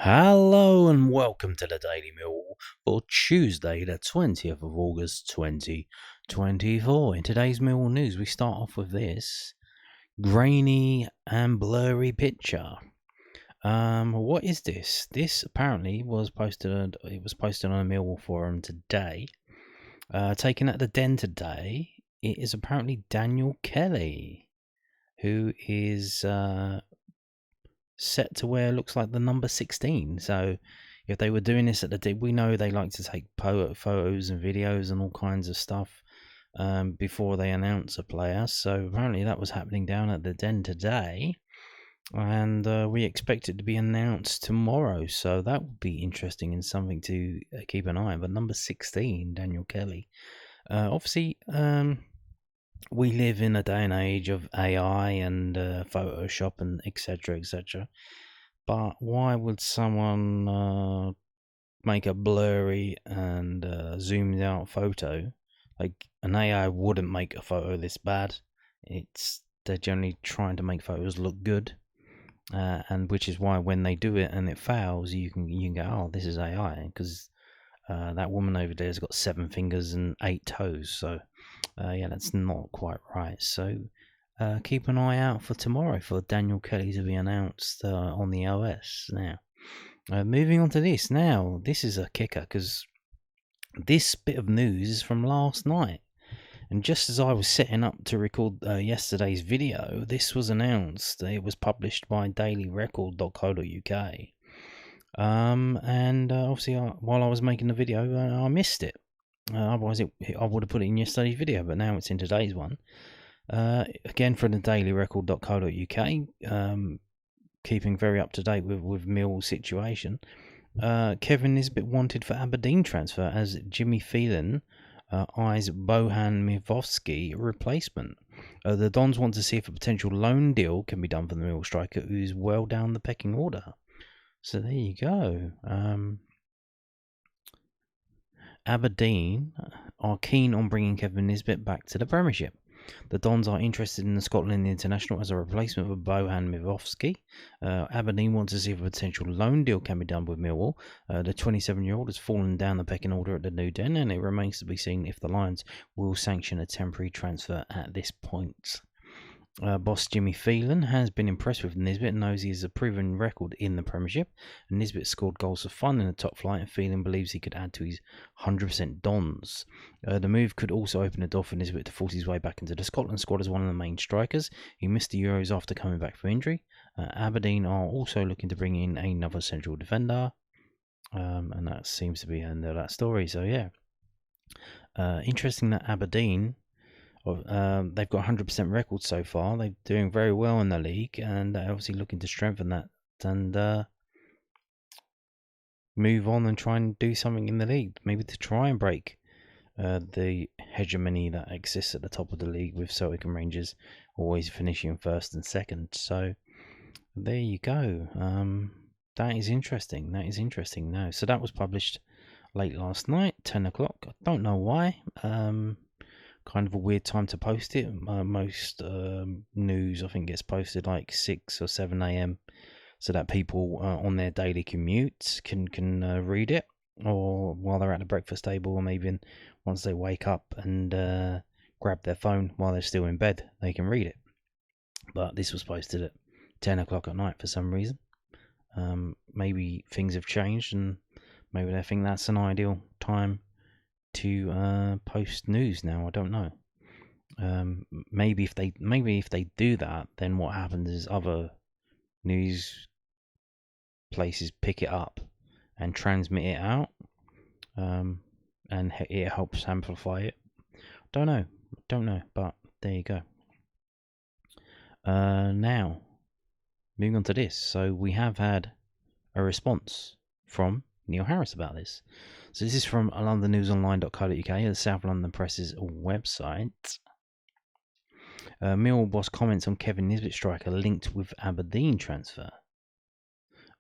Hello and welcome to the Daily Millwall for Tuesday, the 20th of August 2024. In today's Millwall news, we start off with this grainy and blurry picture. What is this? This apparently was posted. It was posted on a Millwall forum today. Taken at the Den today, it is apparently Daniel Kelly, who is set to wear looks like the number 16. So if they were doing this at the day, we know they like to take photos and videos and all kinds of stuff before they announce a player. So apparently that was happening down at the Den today, and we expect it to be announced tomorrow. So that would be interesting and something to keep an eye on. But number 16, Daniel Kelly, obviously. We live in a day and age of AI and Photoshop and etc. But why would someone make a blurry and zoomed out photo? Like, an AI wouldn't make a photo this bad. They're generally trying to make photos look good, and which is why when they do it and it fails, you can go, oh, this is AI, because that woman over there has got 7 fingers and 8 toes. So yeah, that's not quite right. So keep an eye out for tomorrow for Daniel Kelly to be announced on the OS. Now, moving on to this. Now, this is a kicker because this bit of news is from last night. And just as I was setting up to record yesterday's video, this was announced. It was published by dailyrecord.co.uk. And obviously, while I was making the video, I missed it. Otherwise, I would have put it in yesterday's video, but now it's in today's one. Again, from the dailyrecord.co.uk, keeping very up to date with Millwall's situation. Kevin Nisbet wanted for Aberdeen transfer as Jimmy Phelan eyes Bohan Mivovsky replacement. The Dons want to see if a potential loan deal can be done for the Millwall striker, who is well down the pecking order. So there you go. Aberdeen are keen on bringing Kevin Nisbet back to the Premiership. The Dons are interested in the Scotland international as a replacement for Bohan Mivovsky. Aberdeen want to see if a potential loan deal can be done with Millwall. The 27-year-old has fallen down the pecking order at the New Den, and it remains to be seen if the Lions will sanction a temporary transfer at this point. Boss Jimmy Phelan has been impressed with Nisbet and knows he has a proven record in the Premiership. Nisbet scored goals for fun in the top flight, and Phelan believes he could add to his 100% Dons. The move could also open a door for Nisbet to force his way back into the Scotland squad as one of the main strikers. He missed the Euros after coming back from injury. Aberdeen are also looking to bring in another central defender, and that seems to be the end of that story. So yeah, interesting that Aberdeen, they've got 100% record so far. They're doing very well in the league, and they're obviously looking to strengthen that and move on and try and do something in the league, maybe to try and break the hegemony that exists at the top of the league, with Celtic and Rangers always finishing first and second. So there you go. That is interesting. Now, so that was published late last night, 10 o'clock. I don't know why. Kind of a weird time to post it. Most news, I think, gets posted like 6 or 7 a.m. so that people on their daily commutes can read it, or while they're at the breakfast table, or maybe once they wake up and grab their phone while they're still in bed, they can read it. But this was posted at 10 o'clock at night for some reason. Maybe things have changed, and maybe they think that's an ideal time to post news now. I don't know. Maybe if they do that, then what happens is other news places pick it up and transmit it out, and it helps amplify it. Don't know, but there you go. Now, moving on to this. So we have had a response from Neil Harris about this. So this is from londonnewsonline.co.uk, the South London Press's website. Millwall boss comments on Kevin Nisbet striker linked with Aberdeen transfer.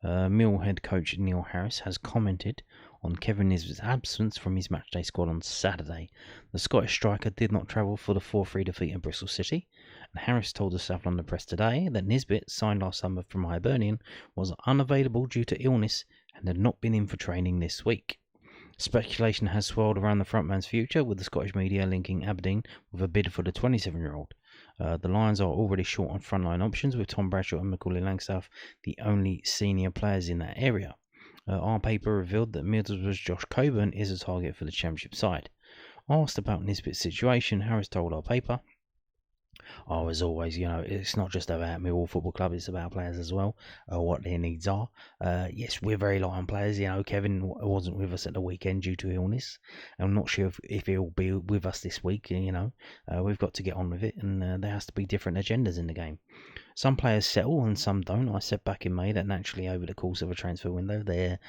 Millwall head coach Neil Harris has commented on Kevin Nisbet's absence from his matchday squad on Saturday. The Scottish striker did not travel for the 4-3 defeat in Bristol City, and Harris told the South London Press today that Nisbet, signed last summer from Hibernian, was unavailable due to illness and had not been in for training this week. Speculation has swirled around the frontman's future, with the Scottish media linking Aberdeen with a bid for the 27-year-old. The Lions are already short on frontline options, with Tom Bradshaw and Macaulay Langstaff the only senior players in that area. Our paper revealed that Middlesbrough's Josh Coburn is a target for the Championship side. Asked about Nisbet's situation, Harris told our paper, as always, it's not just about Millwall Football Club, it's about players as well, what their needs are. Yes, we're very light on players. Kevin wasn't with us at the weekend due to illness. I'm not sure if he'll be with us this week. We've got to get on with it, and there has to be different agendas in the game. Some players settle and some don't. I said back in May that naturally over the course of a transfer window there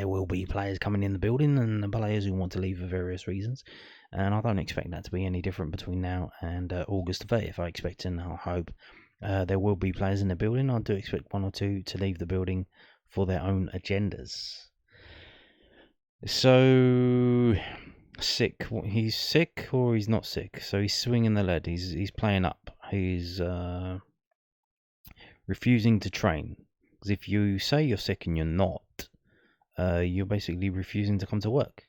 will be players coming in the building and players who want to leave for various reasons. And I don't expect that to be any different between now and August 30th. I expect and I hope there will be players in the building. I do expect one or two to leave the building for their own agendas. So, sick. He's sick or he's not sick. So he's swinging the lead. He's playing up. He's refusing to train. Because if you say you're sick and you're not, you're basically refusing to come to work.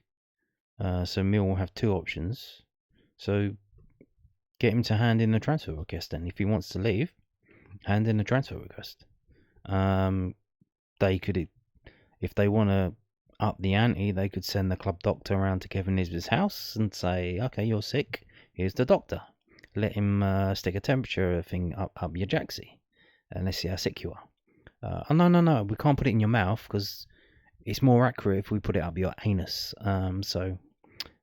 So Mill will have two options. So get him to hand in a transfer request then. If he wants to leave, hand in a transfer request. They could, if they want to up the ante, they could send the club doctor around to Kevin Nisbet's house and say, okay, you're sick, here's the doctor. Let him stick a temperature thing up your jacksie. And let's see how sick you are. No, we can't put it in your mouth because it's more accurate if we put it up your anus.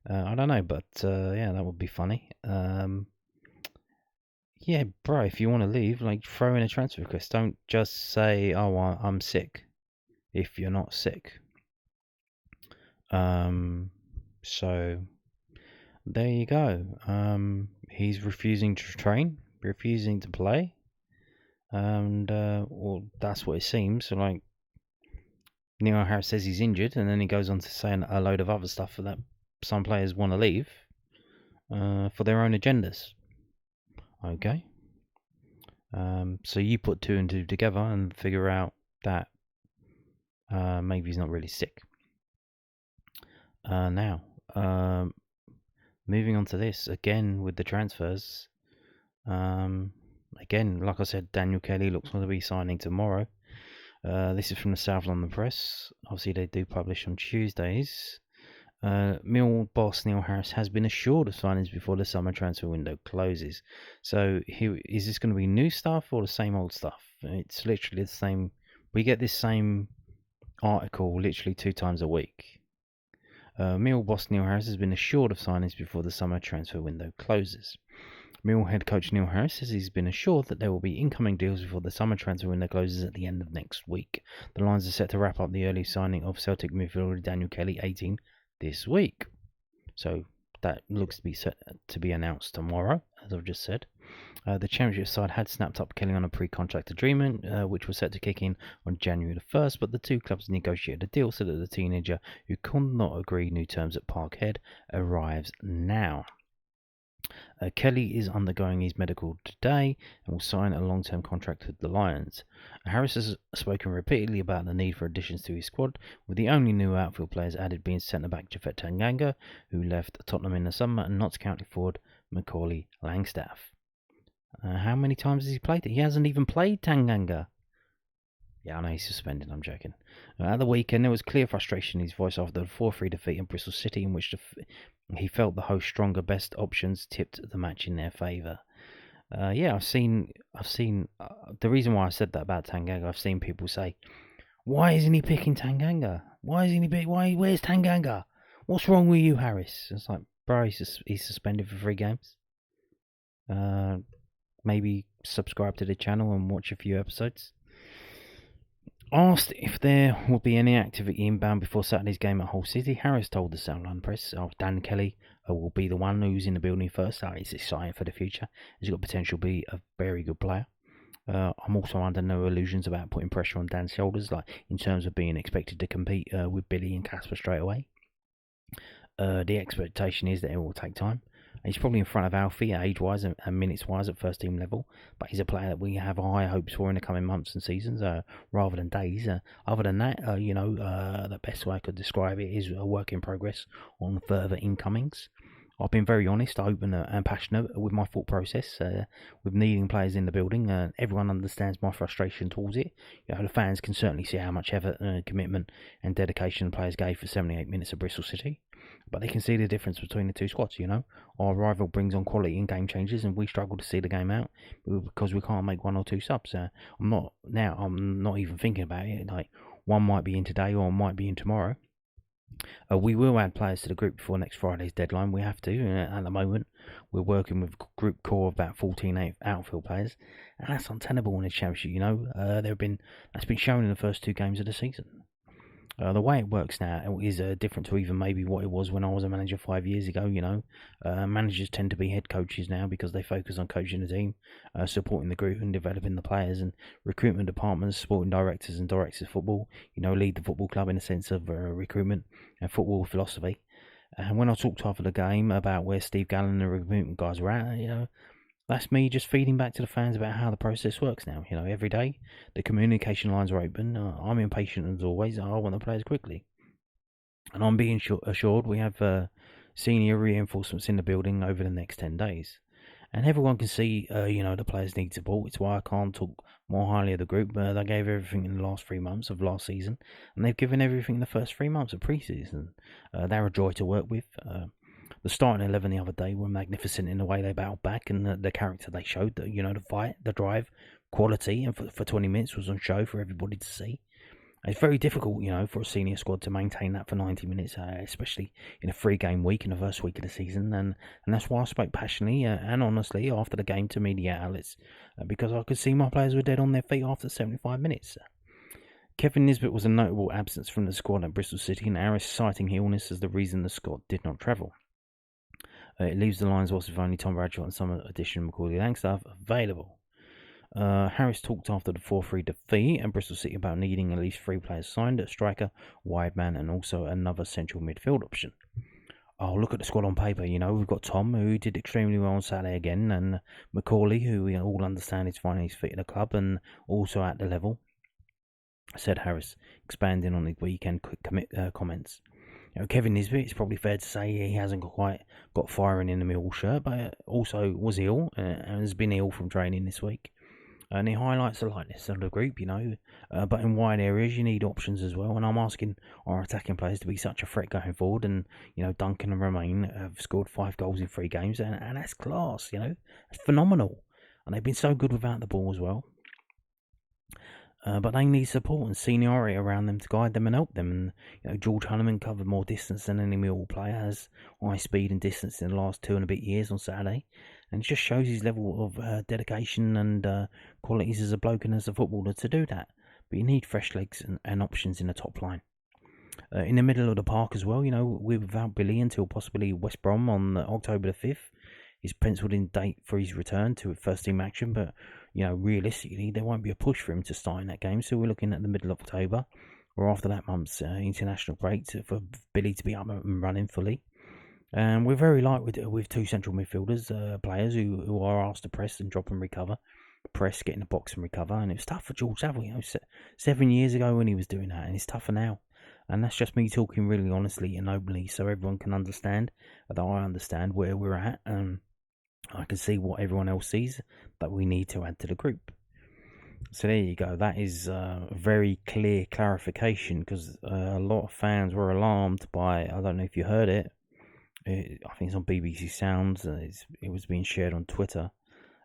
I don't know, but that would be funny. Bro, if you want to leave, throw in a transfer request. Don't just say, I'm sick, if you're not sick. So there you go. He's refusing to train, refusing to play, and that's what it seems. So Neil Harris says he's injured, and then he goes on to say a load of other stuff that some players want to leave for their own agendas. Okay. So you put two and two together and figure out that maybe he's not really sick. Now, moving on to this, again with the transfers. Again, like I said, Daniel Kelly looks to be signing tomorrow. This is from the South London Press. Obviously, they do publish on Tuesdays. Mill boss Neil Harris has been assured of signings before the summer transfer window closes. So, is this going to be new stuff or the same old stuff? It's literally the same. We get this same article literally 2 times a week. Mill boss Neil Harris has been assured of signings before the summer transfer window closes. Mill head coach Neil Harris says he's been assured that there will be incoming deals before the summer transfer window closes at the end of next week. The Lions are set to wrap up the early signing of Celtic midfielder Daniel Kelly, 18, this week. So that looks to be set to be announced tomorrow, as I've just said. The Championship side had snapped up Kelly on a pre-contract agreement, which was set to kick in on January the 1st, but the two clubs negotiated a deal so that the teenager, who could not agree new terms at Parkhead, arrives now. Kelly is undergoing his medical today and will sign a long-term contract with the Lions. Harris has spoken repeatedly about the need for additions to his squad, with the only new outfield players added being centre-back Japhet Tanganga, who left Tottenham in the summer, and Notts County forward Macaulay Langstaff. How many times has he played it? He hasn't even played Tanganga. Yeah, I know he's suspended, I'm joking. At the weekend, there was clear frustration in his voice after the 4-3 defeat in Bristol City, in which he felt the host's stronger, best options tipped the match in their favour. I've seen. The reason why I said that about Tanganga, I've seen people say, "Why isn't he picking Tanganga? Why isn't he? Where's Tanganga? What's wrong with you, Harris?" It's like, bro, he's suspended for 3 games. Maybe subscribe to the channel and watch a few episodes. Asked if there would be any activity inbound before Saturday's game at Hull City, Harris told the South London Press, Dan Kelly will be the one who's in the building first. He's excited for the future. He's got potential to be a very good player. I'm also under no illusions about putting pressure on Dan's shoulders, like in terms of being expected to compete with Billy and Casper straight away. The expectation is that it will take time. He's probably in front of Alfie age-wise and minutes-wise at first-team level, but he's a player that we have high hopes for in the coming months and seasons, rather than days. Other than that, the best way I could describe it is a work in progress on further incomings. I've been very honest, open, and passionate with my thought process, with needing players in the building. Everyone understands my frustration towards it. The fans can certainly see how much effort, commitment, and dedication the players gave for 78 minutes at Bristol City. But they can see the difference between the two squads, Our rival brings on quality and game changes, and we struggle to see the game out because we can't make one or two subs. I'm not even thinking about it. Like, one might be in today or might be in tomorrow. We will add players to the group before next Friday's deadline. We have to. At the moment, we're working with a group core of about 14 outfield players, and that's untenable in the championship. That's been shown in the first 2 games of the season. The way it works now is different to even maybe what it was when I was a manager 5 years ago. Managers tend to be head coaches now because they focus on coaching the team, supporting the group and developing the players, and recruitment departments, sporting directors and directors of football, lead the football club in a sense of recruitment and football philosophy. And when I talked after the game about where Steve Gallen and the recruitment guys were at, that's me just feeding back to the fans about how the process works now. Every day the communication lines are open. I'm impatient as always. I want the players quickly, and I'm being assured we have senior reinforcements in the building over the next 10 days. And everyone can see, the players need support. It's why I can't talk more highly of the group. They gave everything in the last 3 months of last season, and they've given everything in the first 3 months of pre-season. They're a joy to work with. The starting 11 the other day were magnificent in the way they battled back and the character they showed. The fight, the drive, quality, and for 20 minutes was on show for everybody to see. It's very difficult, for a senior squad to maintain that for 90 minutes, especially in a 3-game week in the first week of the season. And that's why I spoke passionately and honestly after the game to media outlets, because I could see my players were dead on their feet after 75 minutes. Kevin Nisbet was a notable absence from the squad at Bristol City, and Harris citing illness as the reason the squad did not travel. It leaves the Lions loss with only Tom Bradshaw and some addition Macaulay Langstaff available. Harris talked after the 4-3 defeat at Bristol City about needing at least 3 players signed, a striker, wide man, and also another central midfield option. Oh, look at the squad on paper. We've got Tom, who did extremely well on Saturday again, and Macaulay, who we all understand is finding his feet at the club and also at the level, said Harris, expanding on the weekend comments. Kevin Nisbet, it's probably fair to say he hasn't quite got firing in the Millwall shirt, but also was ill and has been ill from training this week. And he highlights the lightness of the group, but in wide areas you need options as well. And I'm asking our attacking players to be such a threat going forward. And, Duncan and Romain have scored 5 goals in 3 games, and that's class, It's phenomenal. And they've been so good without the ball as well. But they need support and seniority around them to guide them and help them. And George Hunneman covered more distance than any Millwall player, has high speed and distance in the last 2 and a bit years on Saturday, and it just shows his level of dedication and qualities as a bloke and as a footballer to do that. But you need fresh legs and options in the top line. In the middle of the park as well, we're without Billy until possibly West Brom on October the 5th. He's penciled in date for his return to first team action, but realistically there won't be a push for him to start in that game, so we're looking at the middle of October or after that month's international break for Billy to be up and running fully. And we're very light with 2 central midfielders, players who are asked to press and drop and recover, press, get in the box and recover, and it was tough for George Saville 7 years ago when he was doing that, and it's tougher now. And that's just me talking really honestly and openly, so everyone can understand that I understand where we're at. I can see what everyone else sees that we need to add to the group. So there you go. That is a very clear clarification, because a lot of fans were alarmed by, I don't know if you heard it, I think it's on BBC Sounds, it was being shared on Twitter,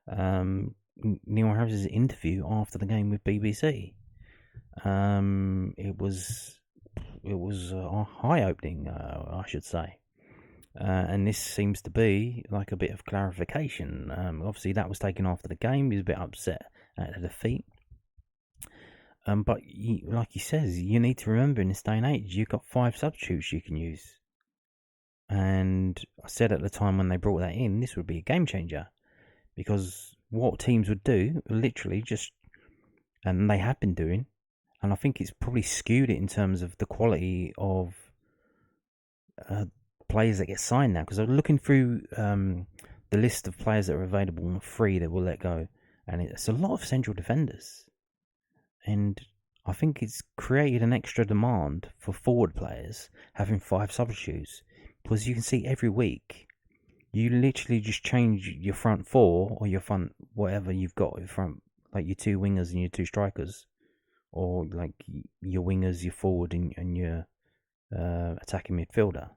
Neil Harris's interview after the game with BBC. It was eye-opening, I should say. And this seems to be like a bit of clarification. Obviously, that was taken after the game. He was a bit upset at the defeat. But like he says, you need to remember in this day and age, you've got 5 substitutes you can use. And I said at the time when they brought that in, this would be a game changer. Because what teams would do, literally just, and they have been doing, and I think it's probably skewed it in terms of the quality of players that get signed now. Because I'm looking through the list of players that are available on free that will let go, and it's a lot of central defenders, and I think it's created an extra demand for forward players having 5 substitutes, because you can see every week you literally just change your front 4 or your front whatever you've got in front, like your 2 wingers and your 2 strikers, or like your wingers, your forward, and your attacking midfielder.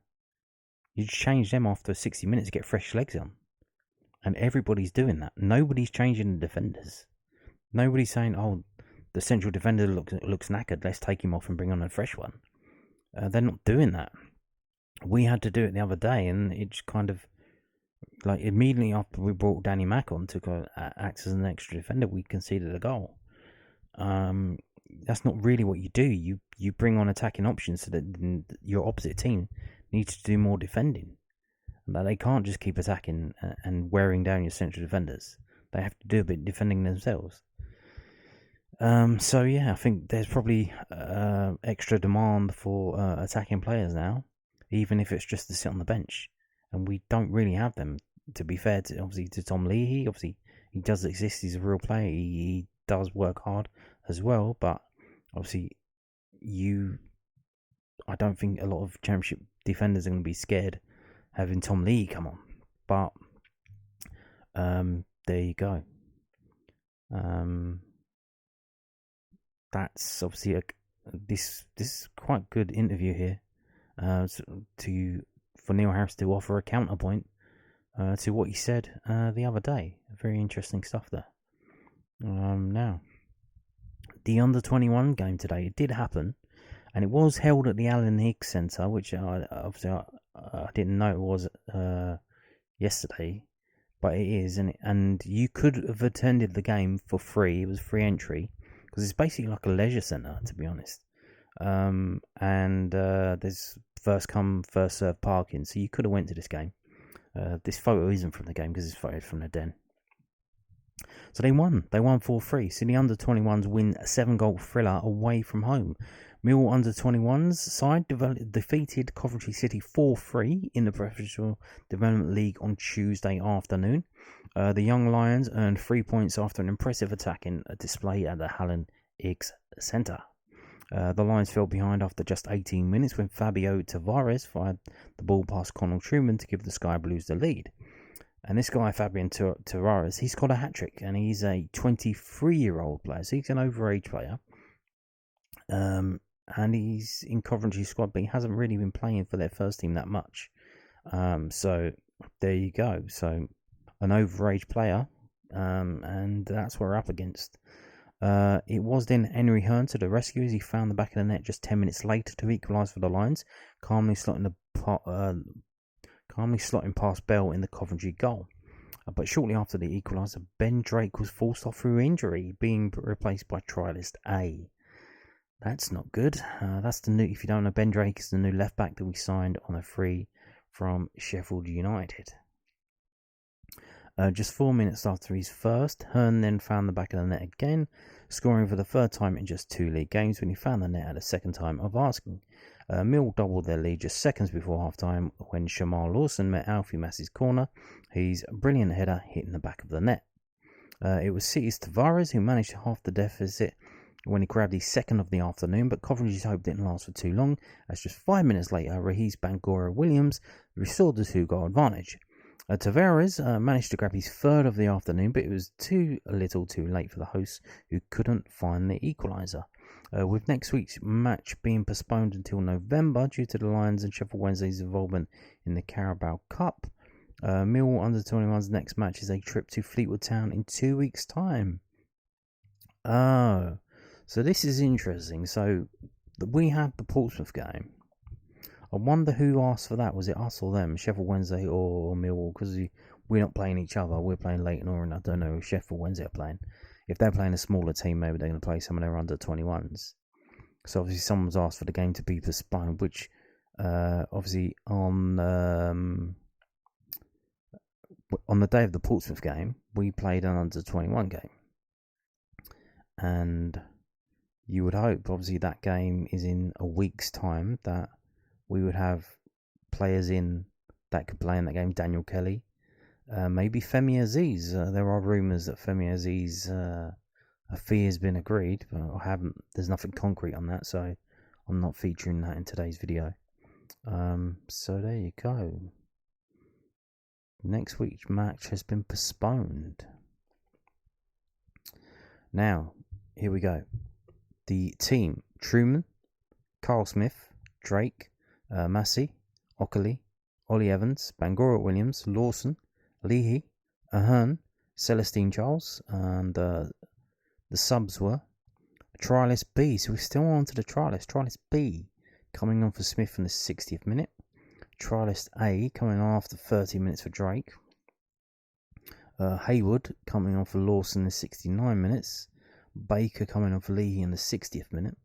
You just change them after 60 minutes to get fresh legs on. And everybody's doing that. Nobody's changing the defenders. Nobody's saying, oh, the central defender looks knackered, let's take him off and bring on a fresh one. They're not doing that. We had to do it the other day, and it just kind of, like, immediately after we brought Danny Mack on to act as an extra defender, we conceded a goal. That's not really what you do. You bring on attacking options so that your opposite team needs to do more defending. That they can't just keep attacking and wearing down your central defenders. They have to do a bit defending themselves. So yeah, I think there's probably extra demand for attacking players now, even if it's just to sit on the bench, and we don't really have them. To be fair, to Tom Leahy, obviously he does exist. He's a real player. He does work hard as well, but obviously I don't think a lot of Championship defenders are going to be scared having Tom Leahy come on. But there you go. That's obviously this is quite good interview here for Neil Harris to offer a counterpoint to what he said the other day. Very interesting stuff there. Now, the under-21 game today, it did happen, and it was held at the Alan Higgs Centre, which I didn't know it was yesterday, but it is, and you could have attended the game for free. It was free entry, because it's basically like a leisure centre, to be honest. And there's first come, first served parking, so you could have went to this game. This photo isn't from the game because it's photoed from the den. So they won 4-3. So the under-21s win a 7-goal thriller away from home. Millwall under-21s side defeated Coventry City 4-3 in the Professional Development League on Tuesday afternoon. The Young Lions earned 3 points after an impressive attacking display at the Alan Higgs Centre. The Lions fell behind after just 18 minutes when Fabio Tavares fired the ball past Connell Truman to give the Sky Blues the lead. And this guy, Fabian Tavares, he's got a hat-trick, and he's a 23-year-old player, so he's an overage player. And he's in Coventry squad, but he hasn't really been playing for their first team that much. So there you go. So an overage player, and that's what we're up against. It was then Henry Hearn to the rescue as he found the back of the net just 10 minutes later to equalise for the Lions, calmly slotting past Bell in the Coventry goal. But shortly after the equaliser, Ben Drake was forced off through injury, being replaced by trialist A. That's not good. That's the new. If you don't know, Ben Drake is the new left back that we signed on a free from Sheffield United. Just 4 minutes after his first, Hearn then found the back of the net again, scoring for the third time in just 2 league games when he found the net at the second time of asking. Mill doubled their lead just seconds before half-time when Shamar Lawson met Alfie Massey's corner. His brilliant header hitting the back of the net. It was City's Tavares who managed to half the deficit when he grabbed his second of the afternoon, but Coventry's hope didn't last for too long, as just 5 minutes later, Rahis Bangora Williams restored the 2-goal advantage. Tavares managed to grab his third of the afternoon, but it was too little too late for the hosts, who couldn't find the equaliser. With next week's match being postponed until November due to the Lions and Sheffield Wednesday's involvement in the Carabao Cup, Millwall under-21's next match is a trip to Fleetwood Town in 2 weeks' time. Oh, so this is interesting. So we had the Portsmouth game. I wonder who asked for that. Was it us or them? Sheffield Wednesday or Millwall? Because we're not playing each other. We're playing Leighton Orient. I don't know if Sheffield Wednesday are playing. If they're playing a smaller team, maybe they're going to play some of their under-21s. So obviously someone's asked for the game to be postponed, which obviously on on the day of the Portsmouth game, we played an under-21 game. And you would hope, obviously, that game is in a week's time, that we would have players in that could play in that game. Daniel Kelly, maybe Femi Aziz. There are rumours that Femi Aziz, a fee has been agreed, but there's nothing concrete on that, so I'm not featuring that in today's video. So there you go. Next week's match has been postponed. Now, here we go. The team: Truman, Carl Smith, Drake, Massey, Ockley, Ollie Evans, Bangura Williams, Lawson, Leahy, Ahern, Celestine Charles, and the subs were Trialist B. So we're still on to the Trialist. Trialist B coming on for Smith in the 60th minute. Trialist A coming on after 30 minutes for Drake. Haywood coming on for Lawson in the 69 minutes. Baker coming on for Leahy in the 60th minute.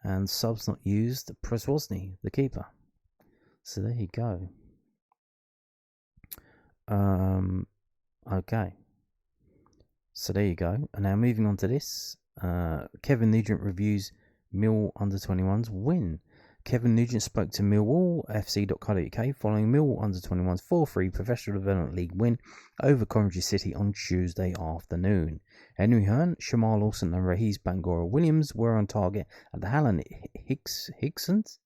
And subs not used, Preswosny, the keeper. So there you go. Okay. So there you go. And now moving on to this. Kevin Nugent reviews Mill under-21s win. Kevin Nugent spoke to MillwallFC.co.uk following Mill under-21s 4-3 Professional Development League win over Coventry City on Tuesday afternoon. Henry Hearn, Shamal Lawson and Rahees Bangura Williams were on target at the Hallen Higgins?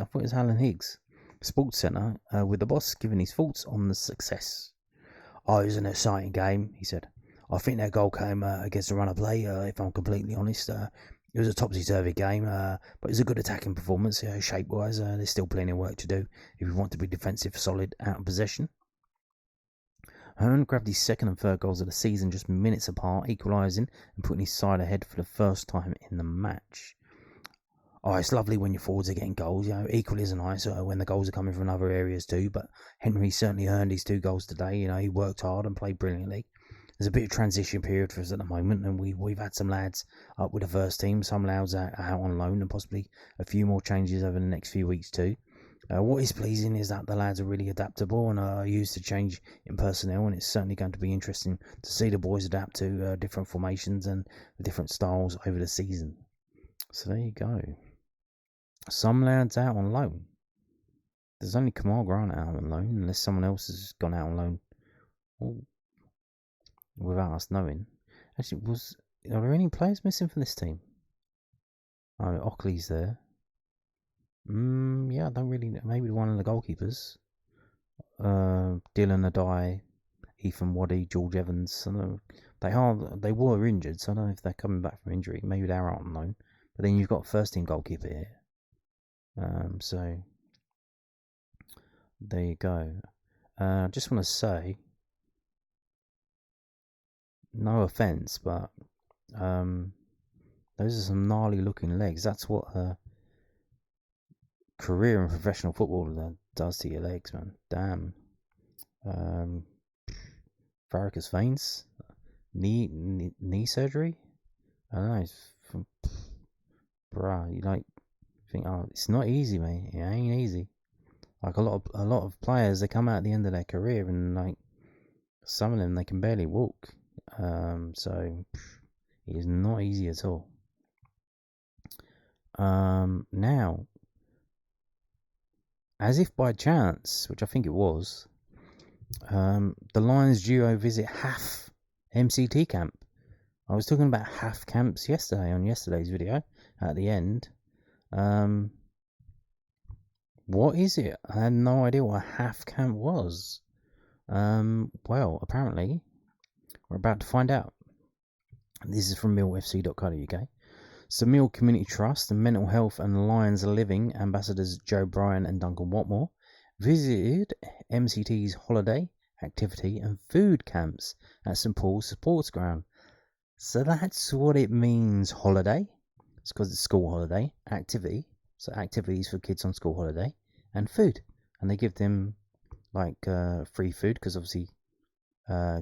I thought it was Hallen Higgs Sports Centre, with the boss giving his thoughts on the success. Oh, it was an exciting game, he said. I think that goal came against the run of play, if I'm completely honest. It was a topsy-turvy game, but it was a good attacking performance, shape-wise. There's still plenty of work to do if we want to be defensive, solid, out of possession. Hearn grabbed his second and third goals of the season just minutes apart, equalising and putting his side ahead for the first time in the match. Oh, it's lovely when your forwards are getting goals. Equally as nice when the goals are coming from other areas too. But Henry certainly earned his 2 goals today. He worked hard and played brilliantly. There's a bit of transition period for us at the moment, and we've had some lads up with the first team, some lads out on loan, and possibly a few more changes over the next few weeks too. What is pleasing is that the lads are really adaptable and are used to change in personnel, and it's certainly going to be interesting to see the boys adapt to different formations and different styles over the season. So there you go. Some lads out on loan. There's only Kamal Grant out on loan, unless someone else has gone out on loan. Ooh. Without us knowing. Actually, are there any players missing from this team? Oh, Ockley's there. Yeah, I don't really know. Maybe one of the goalkeepers. Dylan Adai, Ethan Waddy, George Evans. I don't know. They were injured, so I don't know if they're coming back from injury. Maybe they're out on loan. But then you've got first team goalkeeper here. So there you go. Just want to say, no offense, but those are some gnarly looking legs. That's what a career in professional football does to your legs, man. Damn. Varicose veins, knee surgery. I don't know. Bruh, you think, oh, it's not easy, mate. It ain't easy. Like a lot of players, they come out at the end of their career and some of them they can barely walk. So it is not easy at all. Now, as if by chance, which I think it was, the Lions duo visit HAF MCT camp. I was talking about HAF camps yesterday on yesterday's video at the end. What is it? I had no idea what a HAF camp was. Well, apparently we're about to find out. This is from millfc.co.uk. So Mill Community Trust and Mental Health and Lions Living ambassadors Joe Bryan and Duncan Watmore visited MCT's holiday, activity and food camps at St Paul's Sports Ground. So that's what it means, holiday. It's because it's school holiday. Activity, so activities for kids on school holiday, and food. And they give them free food, because obviously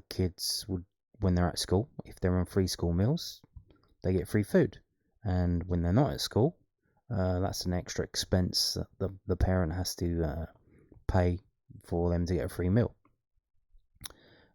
kids would, when they're at school, if they're on free school meals, they get free food. And when they're not at school, that's an extra expense that the parent has to pay for them to get a free meal.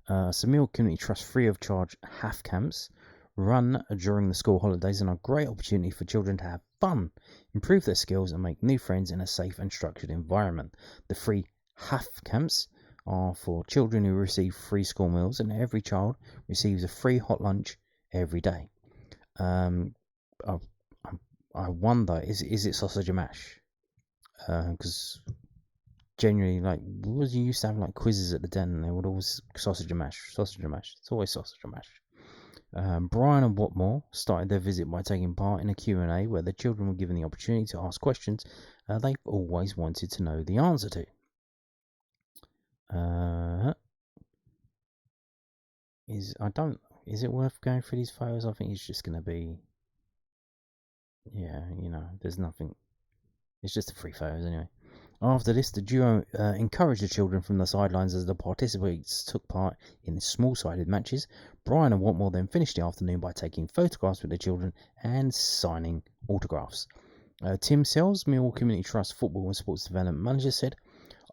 So Millwall Community Trust free of charge HAF Camps run during the school holidays and are a great opportunity for children to have fun, improve their skills and make new friends in a safe and structured environment. The free HAF Camps are for children who receive free school meals, and every child receives a free hot lunch every day. I wonder, is it sausage and mash? Because generally, like, we used to have like quizzes at the den, and they would always sausage and mash. It's always sausage and mash. Brian and Watmore started their visit by taking part in a Q&A where the children were given the opportunity to ask questions they've always wanted to know the answer to. Is it worth going through these photos? I think it's just going to be, there's nothing. It's just the free photos anyway. After this, the duo encouraged the children from the sidelines as the participants took part in the small-sided matches. Brian and Watmore then finished the afternoon by taking photographs with the children and signing autographs. Tim Sells, Millwall Community Trust Football and Sports Development Manager, said,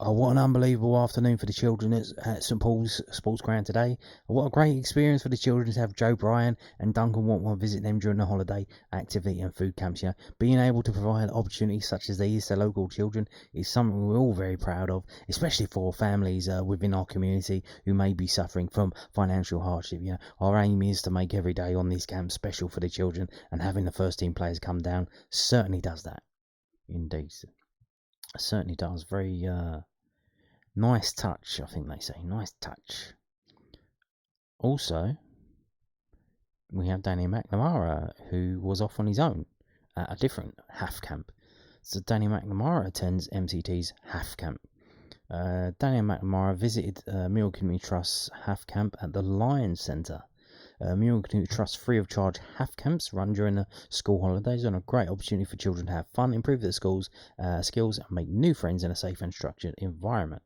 "Oh, what an unbelievable afternoon for the children at St Paul's Sports Ground today. What a great experience for the children to have Joe Bryan and Duncan Watmore visit them during the holiday activity and food camps. Being able to provide opportunities such as these to local children is something we're all very proud of, especially for families within our community who may be suffering from financial hardship. Our aim is to make every day on these camps special for the children, and having the first team players come down certainly does that. Indeed. Certainly does. Very nice touch, I think they say. Nice touch. Also, we have Danny McNamara, who was off on his own at a different HAF camp. So Danny McNamara attends MCT's HAF camp. Danny McNamara visited Millwall Community Trust's HAF camp at the Lions Centre. Millwall Community Trust free of charge HAF camps run during the school holidays and a great opportunity for children to have fun, improve their skills, and make new friends in a safe and structured environment.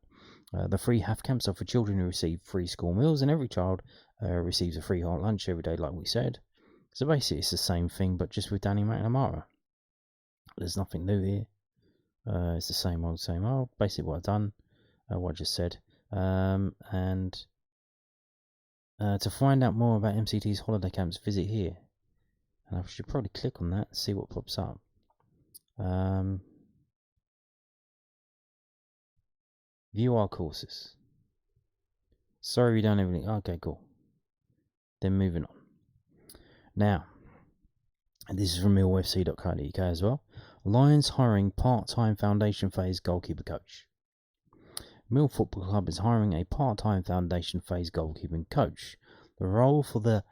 The free HAF camps are for children who receive free school meals, and every child receives a free hot lunch every day, like we said. So basically, it's the same thing, but just with Danny McNamara. There's nothing new here. It's the same old, same old. Basically, what I've done, what I just said, and. To find out more about MCT's holiday camps, visit here. And I should probably click on that and see what pops up. View our courses. Sorry we don't have everything. Okay, cool. Then moving on. Now, and this is from millwallfc.co.uk as well. Lions hiring part-time foundation phase goalkeeper coach. Millwall Football Club is hiring a part-time foundation phase goalkeeping coach. The role for the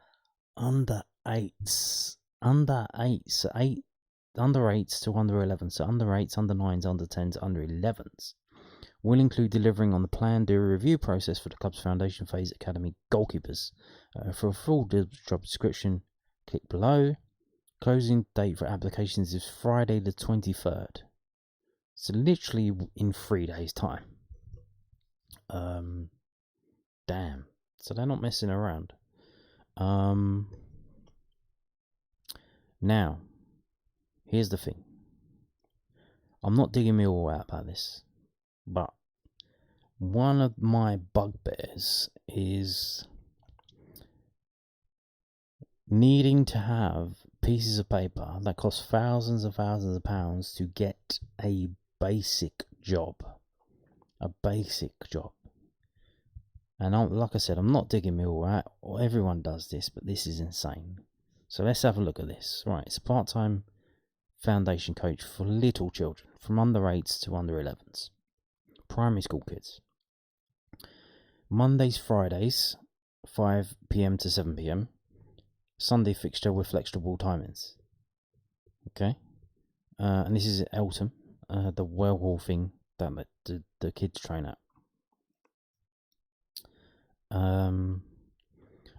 under 8s to under 11s, so under 8s, under 9s, under 10s, under 11s, will include delivering on the plan do review process for the club's foundation phase academy goalkeepers. For a full job description, click below. Closing date for applications is Friday the 23rd. So literally in 3 days' time. Damn. So they're not messing around. Now, here's the thing. I'm not digging Millwall out about this, but one of my bugbears is needing to have pieces of paper that cost thousands and thousands of pounds to get a basic job. A basic job. And like I said, I'm not digging Millwall out. Everyone does this, but this is insane. So let's have a look at this. Right, it's a part-time foundation coach for little children, from under 8s to under 11s. Primary school kids. Mondays, Fridays, 5 p.m. to 7 p.m. Sunday fixture with flexible timings. Okay? And this is at Eltham, the Millwall thing that the kids train at.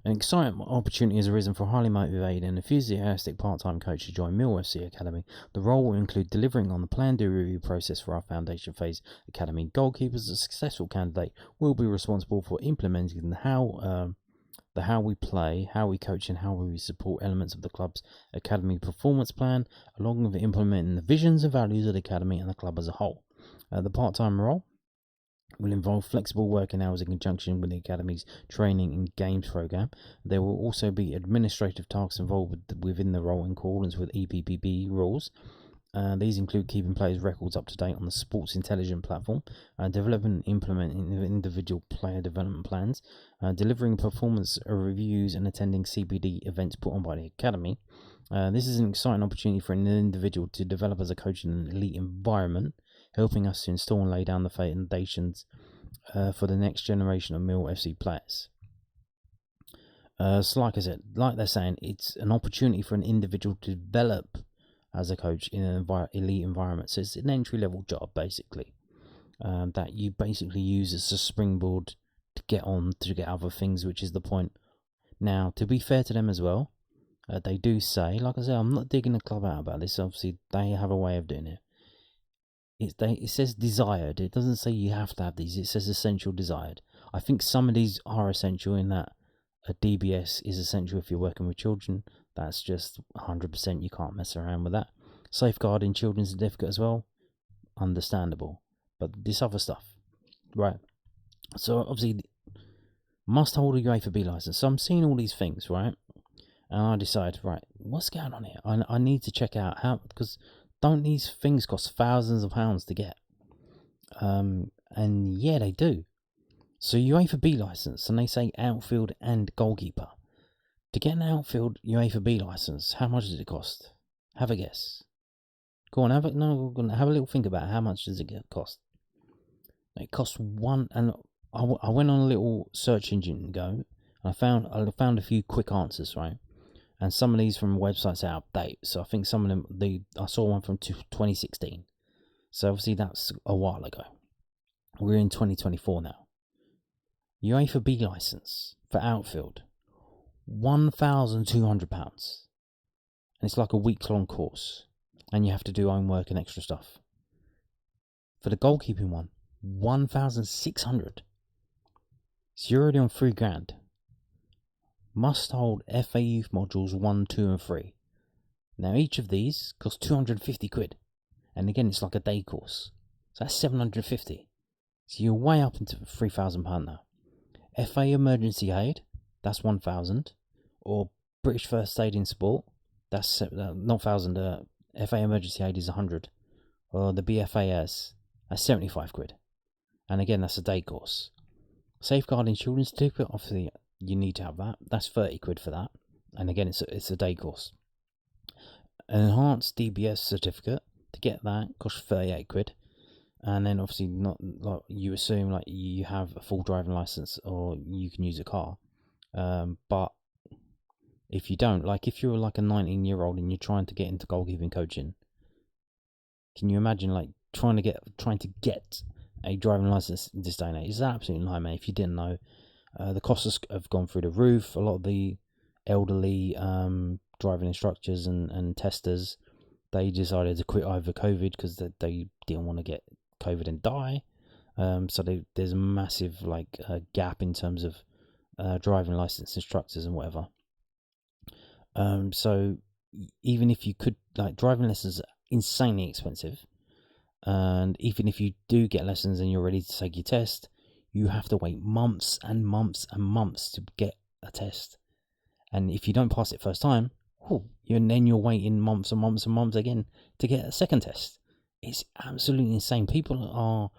An exciting opportunity has arisen for a highly motivated and enthusiastic part-time coach to join Millwall FC Academy. The role will include delivering on the planned review process for our foundation phase academy goalkeepers. A successful candidate will be responsible for implementing the how we play, how we coach, and how we support elements of the club's academy performance plan, along with implementing the visions and values of the academy and the club as a whole. The part-time role will involve flexible working hours in conjunction with the Academy's training and games programme. There will also be administrative tasks involved within the role in accordance with EPPB rules. These include keeping players' records up to date on the Sports Intelligence platform, developing and implementing individual player development plans, delivering performance reviews and attending CPD events put on by the Academy. This is an exciting opportunity for an individual to develop as a coach in an elite environment, helping us to install and lay down the foundations for the next generation of Millwall FC players. So like I said, like they're saying, it's an opportunity for an individual to develop as a coach in an elite environment. So it's an entry-level job, basically, that you basically use as a springboard to get other things, which is the point. Now, to be fair to them as well, they do say, like I said, I'm not digging the club out about this. Obviously, they have a way of doing it. It says desired. It doesn't say you have to have these. It says essential desired. I think some of these are essential in that a DBS is essential if you're working with children. That's just 100%. You can't mess around with that. Safeguarding children's certificate as well. Understandable. But this other stuff. Right. So obviously, must hold a UEFA B license. So I'm seeing all these things, right? And I decide, right, what's going on here? I need to check out how, because don't these things cost thousands of pounds to get? And yeah, they do. So UEFA B license, and they say outfield and goalkeeper. To get an outfield UEFA B license, how much does it cost? Have a guess. Go on, have a little think about it. How much does it cost? It costs one, and I went on a little search engine and go, and I found a few quick answers, right? And some of these from websites are out of date. So I think some of them, I saw one from 2016. So obviously that's a while ago. We're in 2024 now. UEFA B license for outfield, £1,200. And it's like a week-long course. And you have to do homework and extra stuff. For the goalkeeping one, 1,600. So you're already on £3,000. Must hold FA Youth modules 1, 2 and 3. Now each of these costs 250 quid. And again, it's like a day course. So that's 750. So you're way up into £3,000 now. FA Emergency Aid, that's 1,000. Or British First Aid in Sport, that's not 1,000. FA Emergency Aid is 100. Or the BFAS, that's 75 quid. And again, that's a day course. Safeguarding Children's Certificate, obviously you need to have that. That's 30 quid for that. And again, it's a day course. An enhanced DBS certificate, to get that, costs 38 quid. And then obviously, not like you assume, like you have a full driving license or you can use a car. But if you don't, like if you're like a 19-year-old and you're trying to get into goalkeeping coaching, can you imagine like trying to get a driving license in this day and age? It's an absolute nightmare. If you didn't know, the costs have gone through the roof. A lot of the elderly driving instructors and testers, they decided to quit over COVID because they didn't want to get COVID and die. So there's a massive gap in terms of driving license instructors and whatever. So even if you could, driving lessons are insanely expensive, and even if you do get lessons and you're ready to take your test, you have to wait months and months and months to get a test. And if you don't pass it first time, you're waiting months and months and months again to get a second test. It's absolutely insane. People are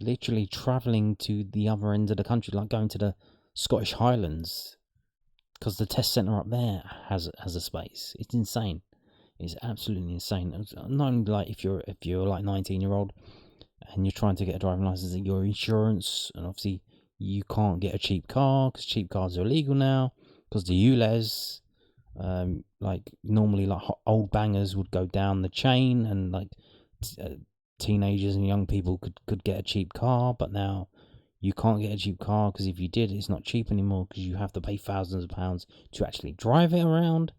literally travelling to the other end of the country, like going to the Scottish Highlands, because the test centre up there has a space. It's insane. It's absolutely insane. Not only if you're 19-year-old and you're trying to get a driving license, your insurance, and obviously you can't get a cheap car because cheap cars are illegal now. Because the ULEZ, normally old bangers would go down the chain, and teenagers and young people could get a cheap car, but now you can't get a cheap car because if you did, it's not cheap anymore because you have to pay thousands of pounds to actually drive it around.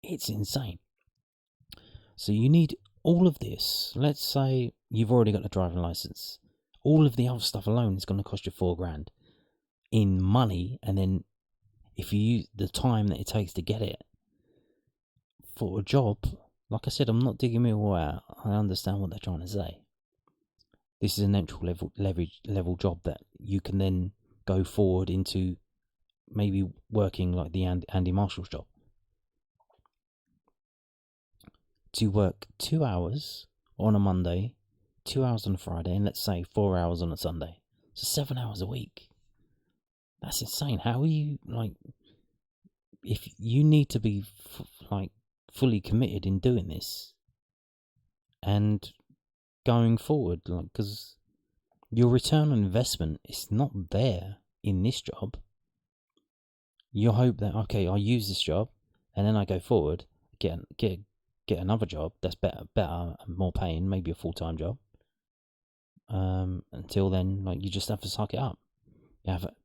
It's insane. So you need all of this. Let's say you've already got the driving license. All of the other stuff alone is going to cost you £4,000 in money, and then if you use the time that it takes to get it for a job, like I said, I'm not digging Millwall out. I understand what they're trying to say. This is an entry level job that you can then go forward into maybe working like the Andy Marshall's job. To work 2 hours on a Monday, 2 hours on a Friday, and let's say 4 hours on a Sunday. So 7 hours a week. That's insane. How are you, like, if you need to be fully committed in doing this and going forward, like, because your return on investment is not there in this job. You hope that, okay, I use this job and then I go forward, get another job that's better and more paying, maybe a full-time job. Until then, like, you just have to suck it up.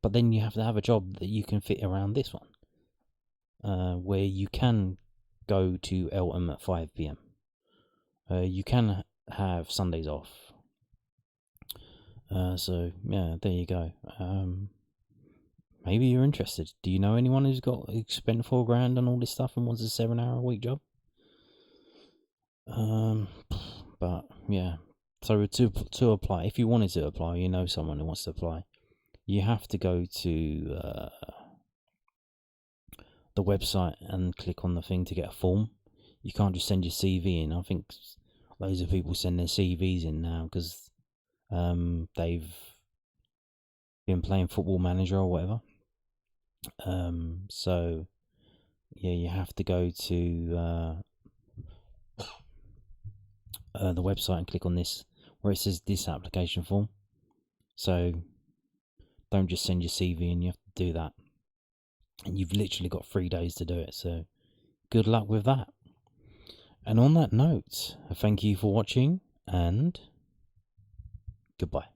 But then you have to have a job that you can fit around this one, where you can go to Eltham at 5 p.m. You can have Sundays off. So yeah, there you go. Maybe you're interested. Do you know anyone who's spent $4,000 on all this stuff and wants a 7-hour-a-week job? But yeah. So to apply, if you wanted to apply, you know someone who wants to apply, you have to go to the website and click on the thing to get a form. You can't just send your CV in. I think loads of people send their CVs in now because they've been playing Football Manager or whatever. So yeah, you have to go to the website and click on this where it says this application form. So don't just send your CV in, you have to do that. And you've literally got 3 days to do it, so good luck with that. And on that note, thank you for watching and goodbye.